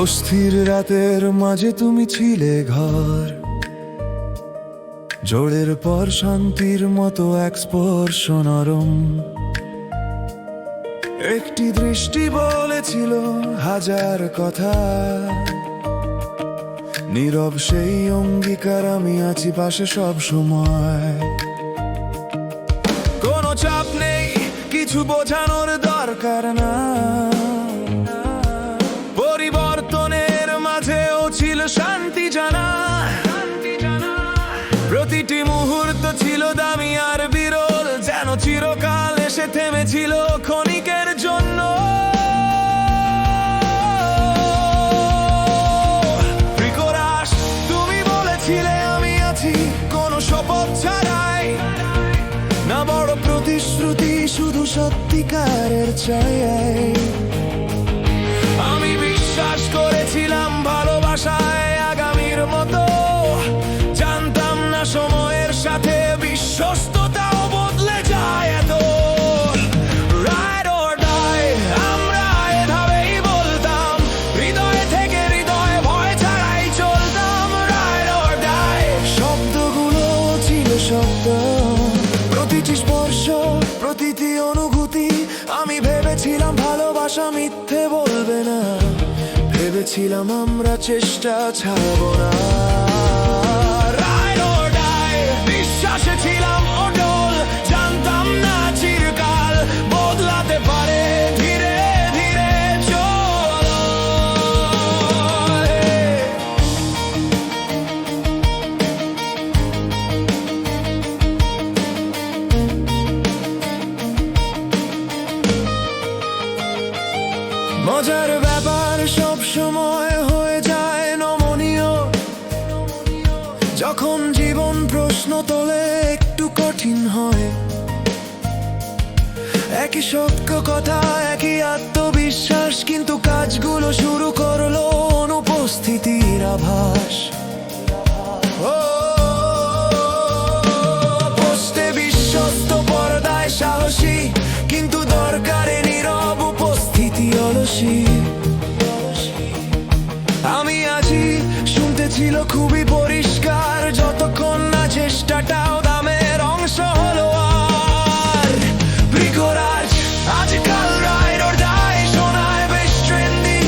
অস্থির রাতের মাঝে তুমি ছিলে ঘর, জোড়ের পর শান্তির মতো এক স্পর্শ নরম। একটি দৃষ্টি বলেছিল হাজার কথা, নীরব সেই অঙ্গীকার আমি আছি পাশে সব সময়। কোনো চাপ নেই, কিছু বোঝানোর দরকার না, পরিবর্তনের মাঝেও ছিল শান্তি জানা। প্রতিটি মুহূর্ত ছিল দামি আর বিরল, যেন চিরকাল এসে থেমেছিল ক্ষণিকের জন্য। ত্রিকোরাস, তুমি বলেছিলে আমি আছি কোনো শপথ ছাড়াই, না বড় প্রতিশ্রুতি, শুধু সত্যিকারের ছায়ায়। আমি বিশ্বাস করেছিলাম ভালোবাসায় আগামীর মতো, জানতাম না সময়ের সাথে বিশ্বস্ততাও বদলে যায় এত। Ride or die, আমরা এভাবেই বলতাম, হৃদয় থেকে হৃদয়ে ভয় ছাড়াই চলতাম। Ride or die, শব্দগুলো ছিল শব্দ, প্রতিটি স্পর্শ, প্রতিটি অনুভূতি। আমি ভেবেছিলাম ভালোবাসা মিথ্যে বলবে না, ভেবেছিলাম আমরা চেষ্টা ছাড়ব না। Ride or die, বিশ্বাসে ছিলাম অটল, জানতাম না চিরকাল বদলাতে পারে ধীরে ধীরে চল। মজার ব্যাপার সব সময় হয়ে যায় নমনীয়, যখন জীবন প্রশ্ন তোলে একটু কঠিন হয়। একই সত্য কথা, একই আত্মবিশ্বাস, কিন্তু কাজগুলো শুরু করলো অনুপস্থিতির আভাস। পোস্টে বিশ্বস্ত, পর্দায় সাহসী, কিন্তু দরকারে নীরব উপস্থিতি অলসী। আমি আছি শুনতে ছিল খুবই পরিষ্কার, যতক্ষণ না চেষ্টাটাও দামের অংশ হলো। আর ত্রিকোরাস, আজকাল রাইড অর ডাই শোনায় বেশ ট্রেন্ডি,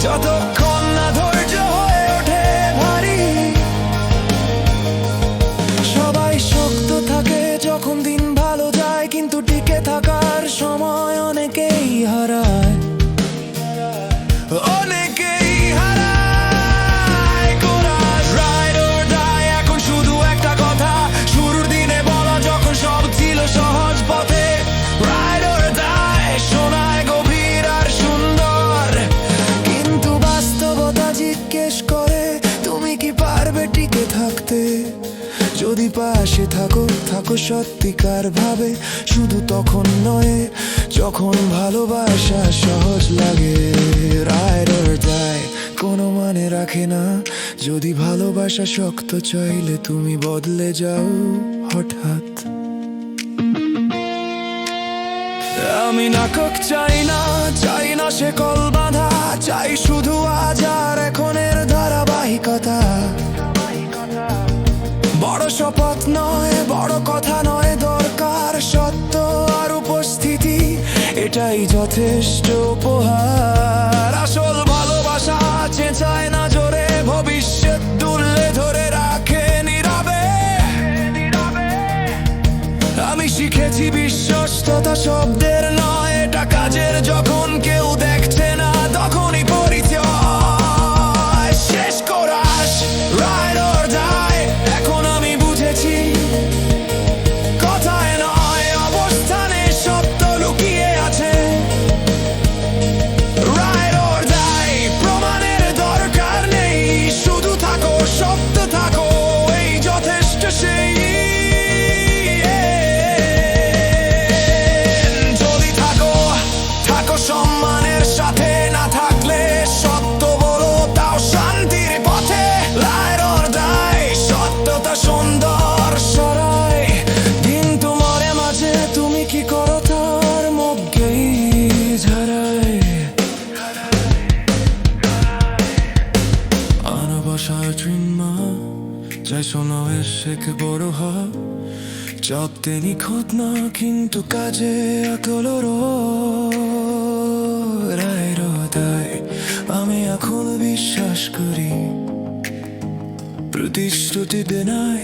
যতক্ষণ না ধৈর্য হয়ে ওঠে ভারী। সবাই শক্ত থাকে যখন দিন ভালো যায়, কিন্তু টিকে থাকার সময় অনেকেই হারায়, অনেকেই হারায়। কোরাস, রাইড অর ডাই এখন শুধু একটা কথা, শুরুর দিনে বলা যখন সব ছিল সহজ পথে। রাইড অর ডাই শোনায় গভীর আর সুন্দর, কিন্তু বাস্তবতা জিজ্ঞেস করে তুমি কি পারবে টিকে থাকতে। যদি পাশে থাকো, থাকো সত্যিকার ভাবে, শুধু তখন নয় যখন ভালোবাসা সহজ লাগে। Ride or die কোনো মানে রাখে না, যদি ভালোবাসা শক্ত চাইলে তুমি বদলে যাও হঠাৎ। আমি নাটক চাই না, চাই না সে কল বাঁধা, চাই শুধু আজ আর এখনের ধারাবাহিকতা। বড় শপথ নয়, বড় কথা নয়, দরকার সত্য আর উপস্থিতি, এটাই যথেষ্ট উপহার। আসল ভালোবাসা চেঁচায় না জোরে, ভবিষ্যৎ দুললে ধরে রাখে নীরবে। আমি শিখেছি বিশ্বস্ততা শব্দের নয়, এটা কাজের। যখন কেউ দেখছে না তখনই পরিচয় শেষ। কোরাস, রাইড অর ডাই এখন আমি বুঝেছি, কথায় নয় অবস্থানে সত্য লুকিয়ে আছে। Ride or die, প্রমাণের দরকার নেই, শুধু থাকো শব্দ থাকো, এই যথেষ্ট সেই। শেখ বড় হ চাপতে নিখুঁত না কিন্তু কাজে অতলর রায় তাই আমি এখন বিশ্বাস করি প্রতিশ্রুতি দেনাই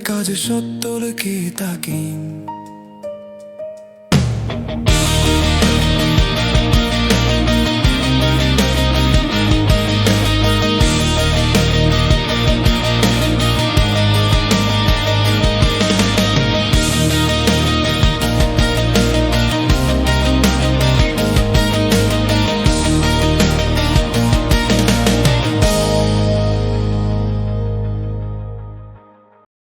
কাজে সত্য কি তাকি